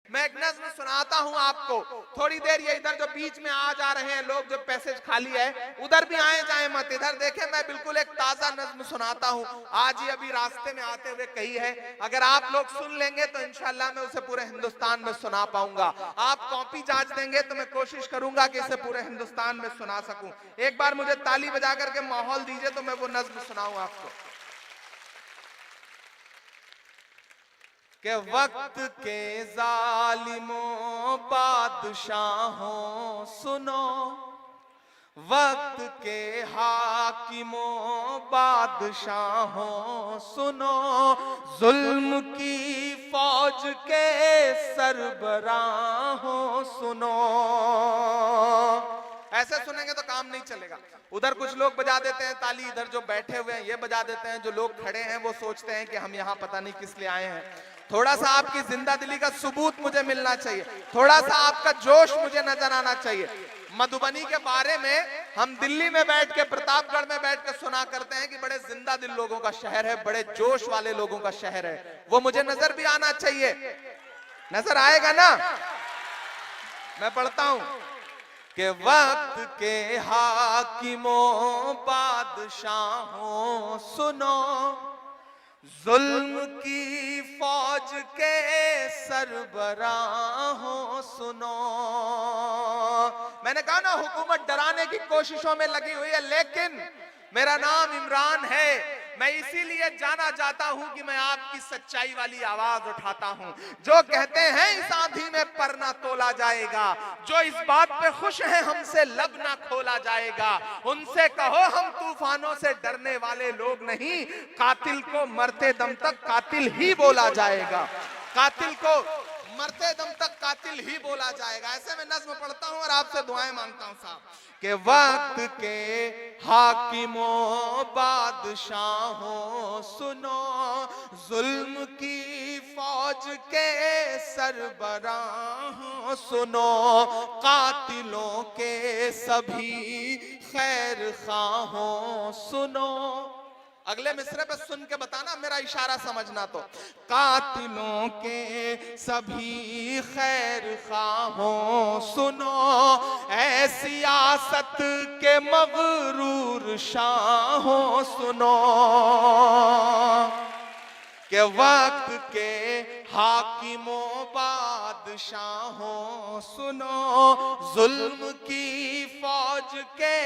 मैं एक नज्म सुनाता हूं आपको, थोड़ी देर ये इधर जो बीच में आ जा रहे हैं लोग, जो पैसेज खाली है उधर भी आए जाए मत, इधर देखें। मैं बिल्कुल एक ताजा नज्म सुनाता हूं, आज ही अभी रास्ते में आते हुए कही है। अगर आप लोग सुन लेंगे तो इंशाल्लाह मैं उसे पूरे हिंदुस्तान में सुना पाऊंगा। आप कॉपी जांच देंगे तो मैं कोशिश करूंगा कि इसे पूरे हिंदुस्तान में सुना सकूं। एक बार मुझे ताली बजा करके माहौल दीजिए तो मैं वो नज्म सुनाऊं आपको। कि वक्त के जालिमों बादशाहों सुनो, वक्त के हाकिमों बादशाहों सुनो, जुल्म की फौज के सरबराहों सुनो। ऐसे सुनेंगे तो काम नहीं चलेगा। उधर कुछ लोग बजा देते हैं ताली, इधर जो बैठे हुए हैं ये बजा देते हैं, जो लोग खड़े हैं वो सोचते हैं कि हम यहाँ पता नहीं किस लिए आए हैं। थोड़ा सा आपकी जिंदा दिली का सबूत मुझे मिलना चाहिए, थोड़ा सा आपका जोश मुझे नजर आना चाहिए। मधुबनी के बारे में हम दिल्ली में बैठ के, प्रतापगढ़ में बैठ के सुना करते हैं कि बड़े जिंदा दिल लोगों का शहर है, बड़े जोश वाले लोगों का शहर है। वो मुझे नजर भी आना चाहिए, नजर आएगा ना। मैं पढ़ता हूं कि वक्त के हाकिमों बादशाहों सुनो, जुल्म की फौज के सरबराहों सुनो। मैंने कहा ना हुकूमत डराने की कोशिशों में लगी हुई है, लेकिन मेरा नाम इमरान है। मैं इसीलिए जाना चाहता हूं कि मैं आपकी सच्चाई वाली आवाज उठाता हूं। जो कहते हैं इस आंधी में पर ना तोला जाएगा, जो इस बात पे खुश हैं हमसे लब ना खोला जाएगा, उनसे कहो हम तूफानों से डरने वाले लोग नहीं, कातिल को मरते दम तक कातिल ही बोला जाएगा, कातिल को मरते दम तक कातिल ही बोला जाएगा। ऐसे में नज्म पढ़ता हूं और आपसे दुआएं मांगता हूं साहब कि वक्त के हाकिमों बादशाहों सुनो, जुल्म की फौज के सरबराहों सुनो, कातिलों के सभी खैर खाहों सुनो। अगले मिसरे पे सुन के बताना, मेरा इशारा समझना। तो कातिलों के सभी खैर खाहों सुनो, ऐ सियासत के मगरूर शाहों सुनो, के वक्त के हाकिमों बादशाहों सुनो, जुल्म की फौज के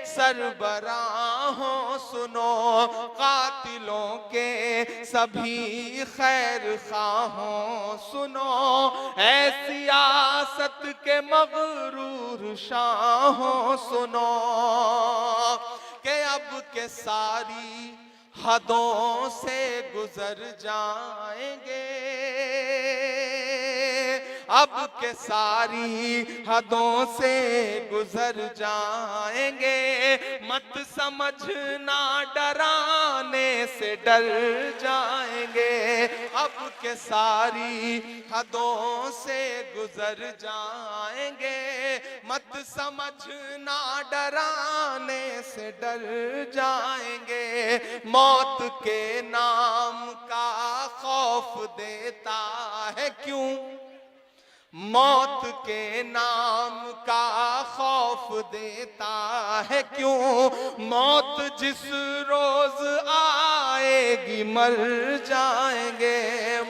सरबराहों सुनो, कातिलों के सभी खैर खाहों सुनो, ऐ सियासत के मगरूर शाहों सुनो, के अब के सारी हदों से गुजर जाएंगे, अब के सारी हदों से गुजर जाएंगे, मत समझना डराने से डर जाएंगे, अब के सारी हदों से गुजर जाएंगे, मत समझना डराने से डर जाएंगे, मौत के नाम का खौफ देता है क्यों, मौत के नाम का खौफ देता है क्यों, मौत जिस रोज आएगी मर जाएंगे,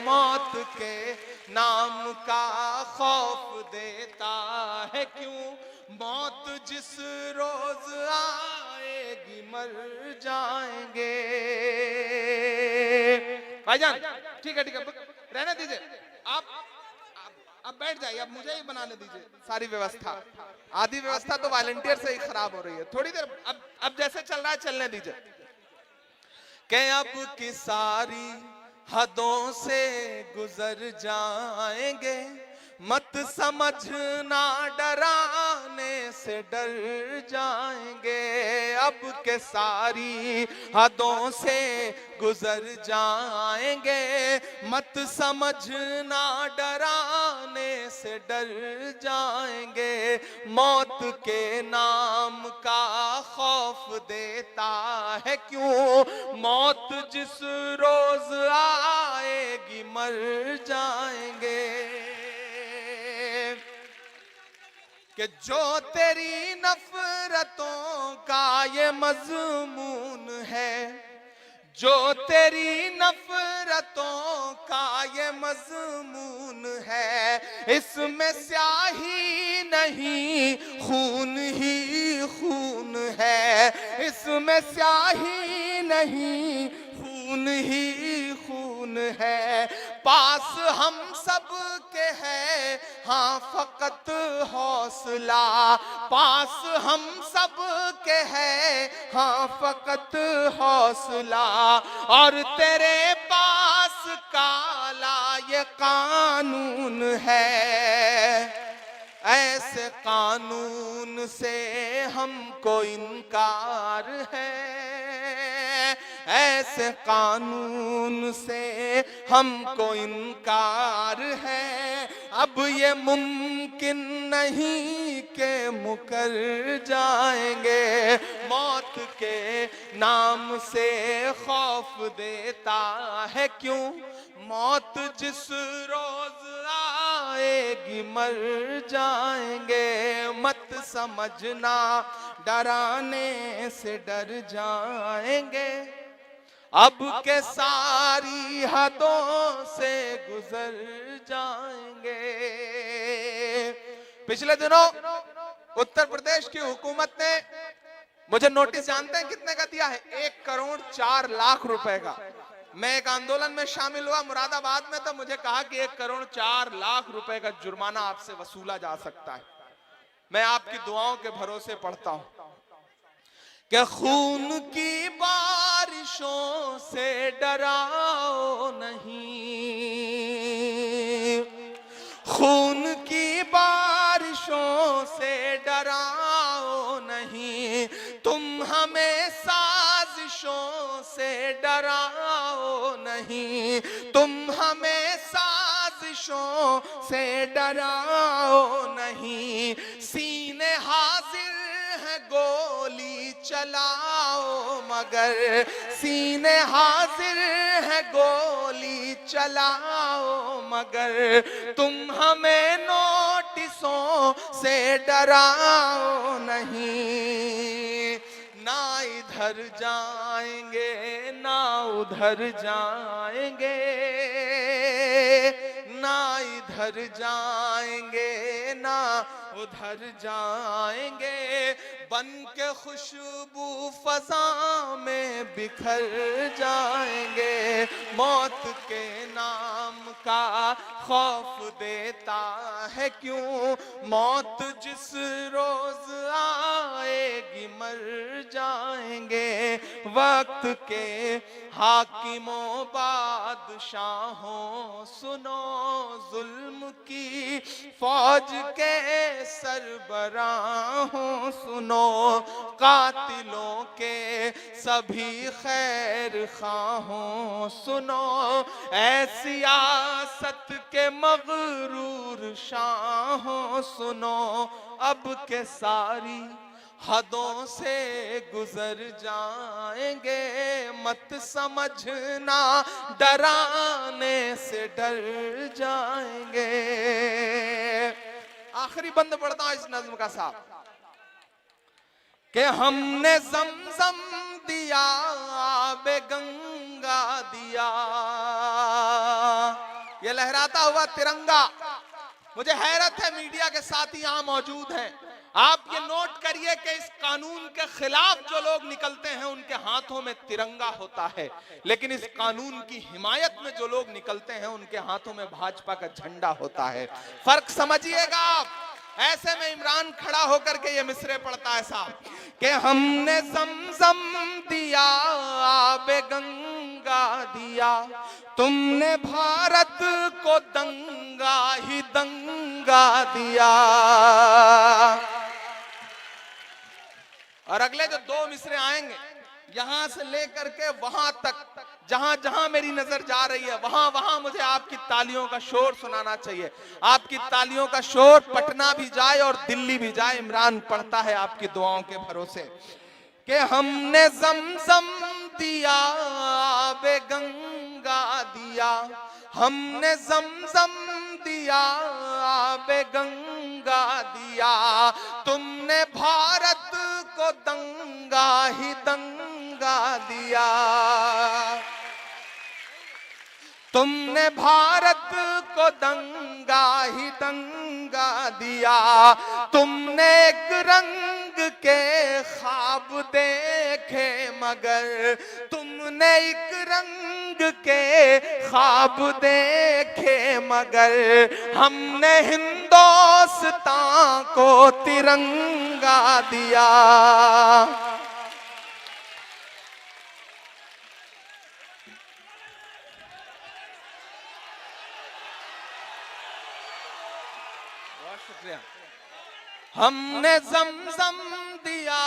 मौत के नाम का खौफ देता है क्यों, मौत जिस रोज आएगी मर जाएंगे। भाईजान ठीक है रहने दीजिए, आप अब बैठ जाइए, अब मुझे ही बनाने दीजिए सारी व्यवस्था। आधी व्यवस्था तो वॉलंटियर से ही खराब हो रही है, थोड़ी देर अब जैसे चल रहा है चलने दीजिए। कि अब की सारी हदों से गुजर जाएंगे, मत समझना डराने से डर जाएंगे, अब के सारी हदों से गुजर जाएंगे, मत समझना डराने से डर जाएंगे, मौत के नाम का खौफ देता है क्यों, मौत जिस रोज आएगी मर जाएंगे। कि जो तेरी नफरतों का ये मजमून है, जो तेरी नफरतों का ये मजमून है, इसमें स्याही नहीं खून ही खून है, इसमें स्याही नहीं खून ही खून है। पास हम सब के है हाँ फकत हौसला, पास हम सब के है हाँ फकत हौसला, और तेरे पास काला ये कानून है। ऐसे कानून से हमको इनकार है, ऐसे कानून से हमको इनकार है। अब ये मुमकिन नहीं के मुकर जाएंगे, मौत के नाम से खौफ देता है क्यों, मौत जिस रोज आएगी मर जाएंगे। मत समझना डराने से डर जाएंगे, अब के सारी हदों से गुजर जाएंगे। पिछले दिनों उत्तर प्रदेश की हुकूमत ने मुझे नोटिस जानते हैं कितने का दिया है? 1,04,00,000 रुपए का। मैं एक आंदोलन में शामिल हुआ मुरादाबाद में, तो मुझे कहा कि 1,04,00,000 रुपए का जुर्माना आपसे वसूला जा सकता है। मैं आपकी दुआओं के भरोसे पढ़ता हूं कि खून की बारिशों से डराओ नहीं, खून की बारिशों से डराओ नहीं, तुम हमें साजिशों से डराओ नहीं, तुम हमें साजिशों से डराओ नहीं। सीने हाजिर है गोली चलाओ मगर, सीने हाजिर है गोली चलाओ मगर, तुम हमें नोटिसों से डराओ नहीं। ना इधर जाएंगे ना उधर जाएंगे, ना इधर जाएंगे ना उधर जाएंगे, बन के खुशबू फजा में बिखर जाएंगे। मौत के नाम का खौफ देता है क्यों, मौत जिस रोज आएगी मर जाएंगे। वक्त के हाकिमों बादशाहों सुनो, जुल्म की फौज के सरबराहों सुनो, कातिलों के सभी खैर खाहों सुनो, ऐ सियासत के मगरूर शाहों सुनो, अब के सारी हदों से गुजर जाएंगे। मत समझना डराने से डर जाएंगे। आखिरी बंद पढ़ता हूं इस नज्म का साहब कि हमने जमजम दिया आबे गंगा दिया, ये लहराता हुआ तिरंगा। मुझे हैरत है मीडिया के साथी यहां मौजूद हैं, आप ये नोट करिए कि इस कानून के खिलाफ जो लोग निकलते हैं उनके हाथों में तिरंगा होता है, लेकिन इस कानून की हिमायत में जो लोग निकलते हैं उनके हाथों में भाजपा का झंडा होता है। फर्क समझिएगा आप। ऐसे में इमरान खड़ा होकर के ये मिसरे पढ़ता है साहब कि हमने जमजम दिया आबे गंगा दिया, तुमने भारत को दंगा ही दंगा दिया। और अगले जो दो मिसरे आएंगे यहां से लेकर के वहां तक, जहां जहां मेरी नजर जा रही है वहां वहां मुझे आपकी तालियों का शोर सुनाना चाहिए। आपकी तालियों का शोर पटना भी जाए और दिल्ली भी जाए। इमरान पढ़ता है आपकी दुआओं के भरोसे कि हमने जमजम दिया आबे गंगा दिया, हमने जमजम दिया आबे गंगा दंगा दिया, तुमने भारत को दंगा ही दंगा दिया। तुमने भारत को दंगा ही दंगा दिया, तुमने एक रंग के ख्वाब देखे मगर, तुमने एक रंग के ख्वाब देखे मगर, हमने हिंदुस्तान को तिरंगा दिया। हमने ज़मज़म दिया,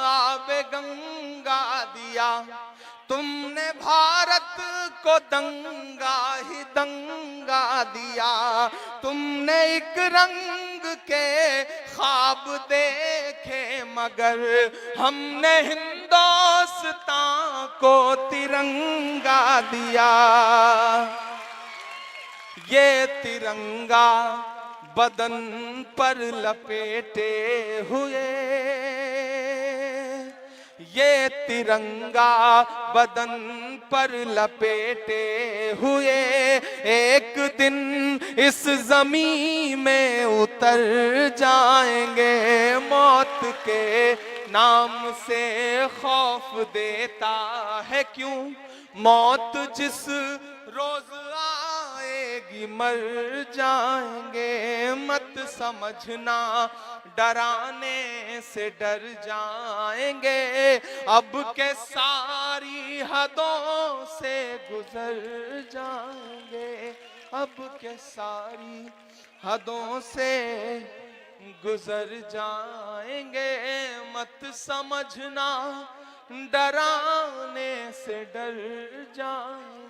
आबे गंगा दिया, तुमने भारत को दंगा ही दंगा दिया। तुमने एक रंग के ख्वाब देखे मगर, हमने हिंदुस्तान को तिरंगा दिया। ये तिरंगा बदन पर लपेटे हुए, ये तिरंगा बदन पर लपेटे हुए, एक दिन इस ज़मीन में उतर जाएंगे। मौत के नाम से खौफ देता है क्यों, मौत जिस रोज आएगी मर जाएंगे। मत समझना डराने से डर जाएंगे, अब के सारी हदों से गुजर जाएंगे, अब के सारी हदों से गुजर जाएंगे। मत समझना डराने से डर जाएंगे।